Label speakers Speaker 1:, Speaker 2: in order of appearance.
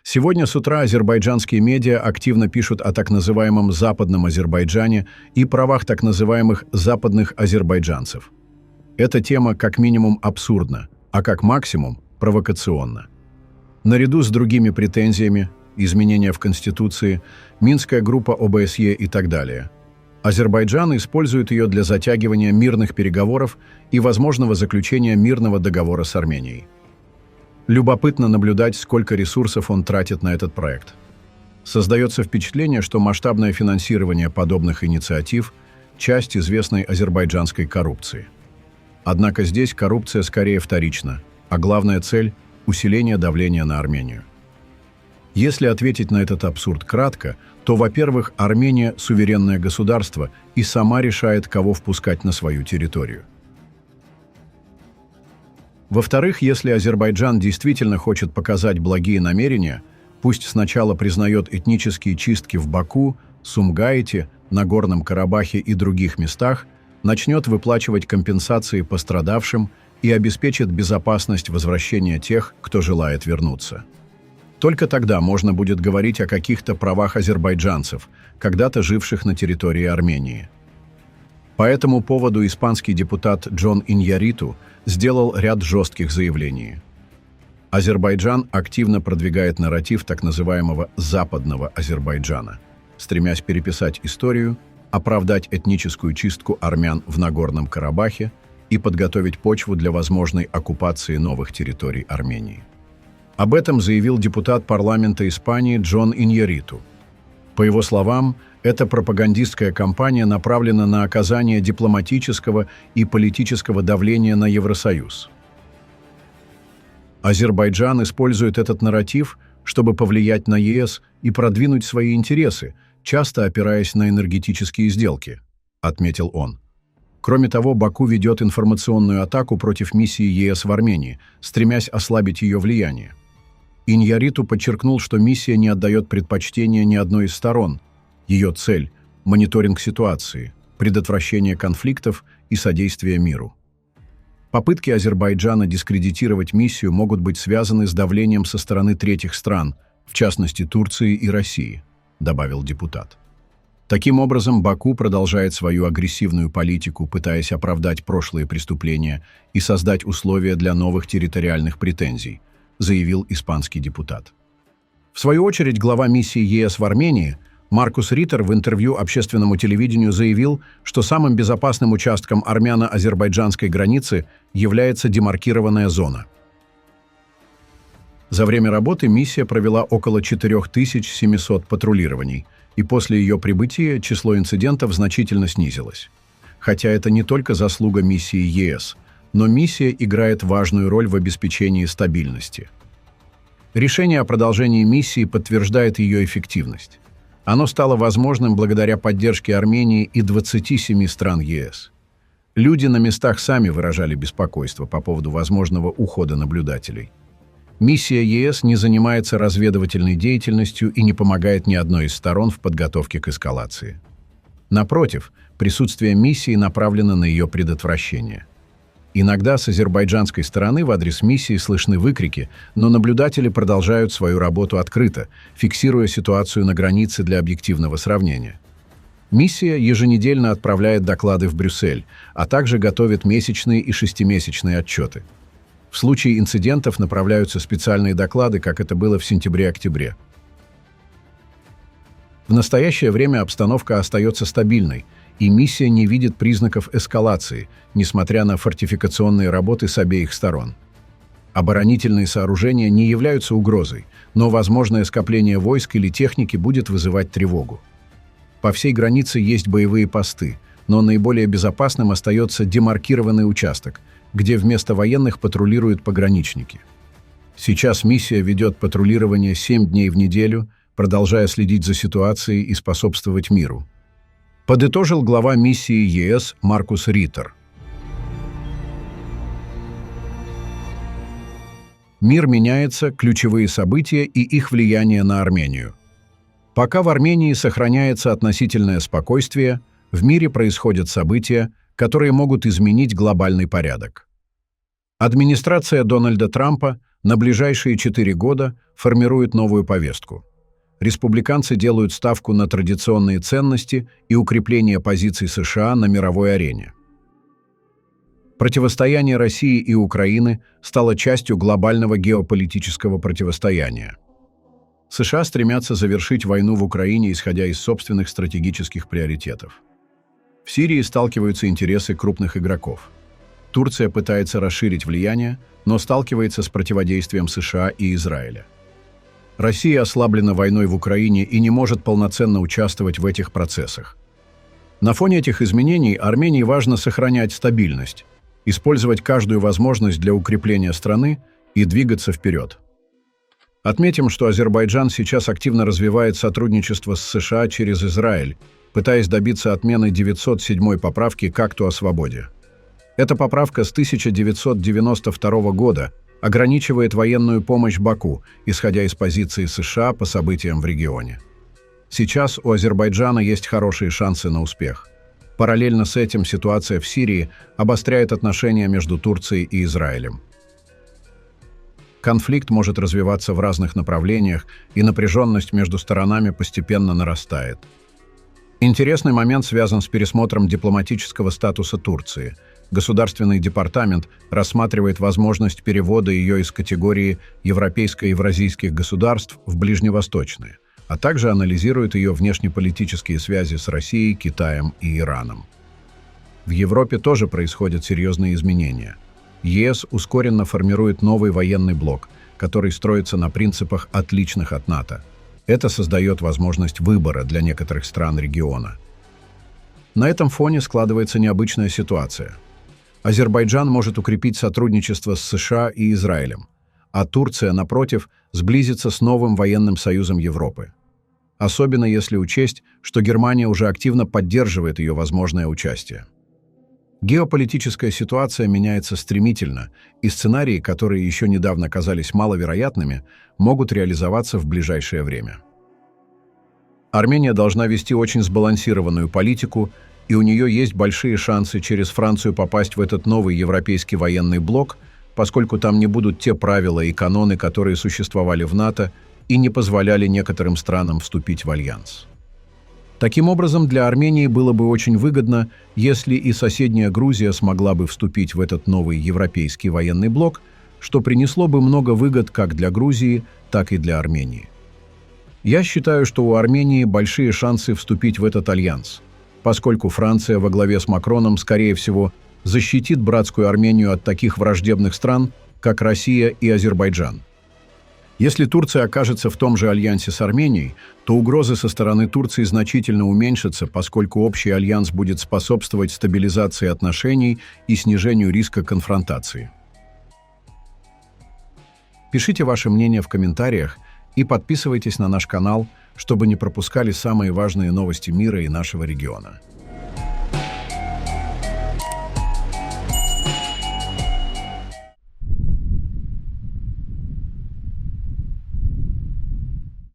Speaker 1: Сегодня с утра азербайджанские медиа активно пишут о так называемом «Западном Азербайджане» и правах так называемых «западных азербайджанцев». Эта тема как минимум абсурдна, а как максимум провокационна. Наряду с другими претензиями, изменения в Конституции, Минская группа ОБСЕ и так далее, Азербайджан использует ее для затягивания мирных переговоров и возможного заключения мирного договора с Арменией. Любопытно наблюдать, сколько ресурсов он тратит на этот проект. Создается впечатление, что масштабное финансирование подобных инициатив – часть известной азербайджанской коррупции. Однако здесь коррупция скорее вторична, а главная цель – усиление давления на Армению. Если ответить на этот абсурд кратко, то, во-первых, Армения – суверенное государство и сама решает, кого впускать на свою территорию. Во-вторых, если Азербайджан действительно хочет показать благие намерения, пусть сначала признает этнические чистки в Баку, Сумгаите, Нагорном Карабахе и других местах, начнет выплачивать компенсации пострадавшим и обеспечит безопасность возвращения тех, кто желает вернуться. Только тогда можно будет говорить о каких-то правах азербайджанцев, когда-то живших на территории Армении. По этому поводу испанский депутат Джон Иньяриту сделал ряд жестких заявлений. Азербайджан активно продвигает нарратив так называемого «западного Азербайджана», стремясь переписать историю, оправдать этническую чистку армян в Нагорном Карабахе и подготовить почву для возможной оккупации новых территорий Армении. Об этом заявил депутат парламента Испании Джон Иньяриту. По его словам, эта пропагандистская кампания направлена на оказание дипломатического и политического давления на Евросоюз. Азербайджан использует этот нарратив, чтобы повлиять на ЕС и продвинуть свои интересы, часто опираясь на энергетические сделки, отметил он. Кроме того, Баку ведет информационную атаку против миссии ЕС в Армении, стремясь ослабить ее влияние. Иньяриту подчеркнул, что миссия не отдает предпочтения ни одной из сторон. Ее цель – мониторинг ситуации, предотвращение конфликтов и содействие миру. Попытки Азербайджана дискредитировать миссию могут быть связаны с давлением со стороны третьих стран, в частности Турции и России, добавил депутат. Таким образом, Баку продолжает свою агрессивную политику, пытаясь оправдать прошлые преступления и создать условия для новых территориальных претензий, заявил испанский депутат. В свою очередь, глава миссии ЕС в Армении Маркус Риттер в интервью общественному телевидению заявил, что самым безопасным участком армяно-азербайджанской границы является демаркированная зона. За время работы миссия провела около 4700 патрулирований, и после ее прибытия число инцидентов значительно снизилось. Хотя это не только заслуга миссии ЕС, но миссия играет важную роль в обеспечении стабильности. Решение о продолжении миссии подтверждает ее эффективность. Оно стало возможным благодаря поддержке Армении и 27 стран ЕС. Люди на местах сами выражали беспокойство по поводу возможного ухода наблюдателей. Миссия ЕС не занимается разведывательной деятельностью и не помогает ни одной из сторон в подготовке к эскалации. Напротив, присутствие миссии направлено на ее предотвращение. Иногда с азербайджанской стороны в адрес миссии слышны выкрики, но наблюдатели продолжают свою работу открыто, фиксируя ситуацию на границе для объективного сравнения. Миссия еженедельно отправляет доклады в Брюссель, а также готовит месячные и шестимесячные отчеты. В случае инцидентов направляются специальные доклады, как это было в сентябре-октябре. В настоящее время обстановка остается стабильной, и миссия не видит признаков эскалации, несмотря на фортификационные работы с обеих сторон. Оборонительные сооружения не являются угрозой, но возможное скопление войск или техники будет вызывать тревогу. По всей границе есть боевые посты, но наиболее безопасным остается демаркированный участок, где вместо военных патрулируют пограничники. Сейчас миссия ведет патрулирование 7 дней в неделю, продолжая следить за ситуацией и способствовать миру, подытожил глава миссии ЕС Маркус Риттер. Мир меняется, ключевые события и их влияние на Армению. Пока в Армении сохраняется относительное спокойствие, в мире происходят события, которые могут изменить глобальный порядок. Администрация Дональда Трампа на ближайшие 4 года формирует новую повестку. Республиканцы делают ставку на традиционные ценности и укрепление позиций США на мировой арене. Противостояние России и Украины стало частью глобального геополитического противостояния. США стремятся завершить войну в Украине, исходя из собственных стратегических приоритетов. В Сирии сталкиваются интересы крупных игроков. Турция пытается расширить влияние, но сталкивается с противодействием США и Израиля. Россия ослаблена войной в Украине и не может полноценно участвовать в этих процессах. На фоне этих изменений Армении важно сохранять стабильность, использовать каждую возможность для укрепления страны и двигаться вперед. Отметим, что Азербайджан сейчас активно развивает сотрудничество с США через Израиль, пытаясь добиться отмены 907-й поправки к Акту о свободе. Эта поправка с 1992 года ограничивает военную помощь Баку, исходя из позиции США по событиям в регионе. Сейчас у Азербайджана есть хорошие шансы на успех. Параллельно с этим ситуация в Сирии обостряет отношения между Турцией и Израилем. Конфликт может развиваться в разных направлениях, и напряженность между сторонами постепенно нарастает. Интересный момент связан с пересмотром дипломатического статуса Турции. Государственный департамент рассматривает возможность перевода ее из категории европейско-евразийских государств в ближневосточные, а также анализирует ее внешнеполитические связи с Россией, Китаем и Ираном. В Европе тоже происходят серьезные изменения. ЕС ускоренно формирует новый военный блок, который строится на принципах, отличных от НАТО. Это создает возможность выбора для некоторых стран региона. На этом фоне складывается необычная ситуация. Азербайджан может укрепить сотрудничество с США и Израилем, а Турция, напротив, сблизится с новым военным союзом Европы. Особенно если учесть, что Германия уже активно поддерживает ее возможное участие. Геополитическая ситуация меняется стремительно, и сценарии, которые еще недавно казались маловероятными, могут реализоваться в ближайшее время. Армения должна вести очень сбалансированную политику, и у нее есть большие шансы через Францию попасть в этот новый европейский военный блок, поскольку там не будут те правила и каноны, которые существовали в НАТО и не позволяли некоторым странам вступить в альянс. Таким образом, для Армении было бы очень выгодно, если и соседняя Грузия смогла бы вступить в этот новый европейский военный блок, что принесло бы много выгод как для Грузии, так и для Армении. Я считаю, что у Армении большие шансы вступить в этот альянс, поскольку Франция во главе с Макроном, скорее всего, защитит братскую Армению от таких враждебных стран, как Россия и Азербайджан. Если Турция окажется в том же альянсе с Арменией, то угрозы со стороны Турции значительно уменьшатся, поскольку общий альянс будет способствовать стабилизации отношений и снижению риска конфронтации. Пишите ваше мнение в комментариях и подписывайтесь на наш канал, чтобы не пропускали самые важные новости мира и нашего региона.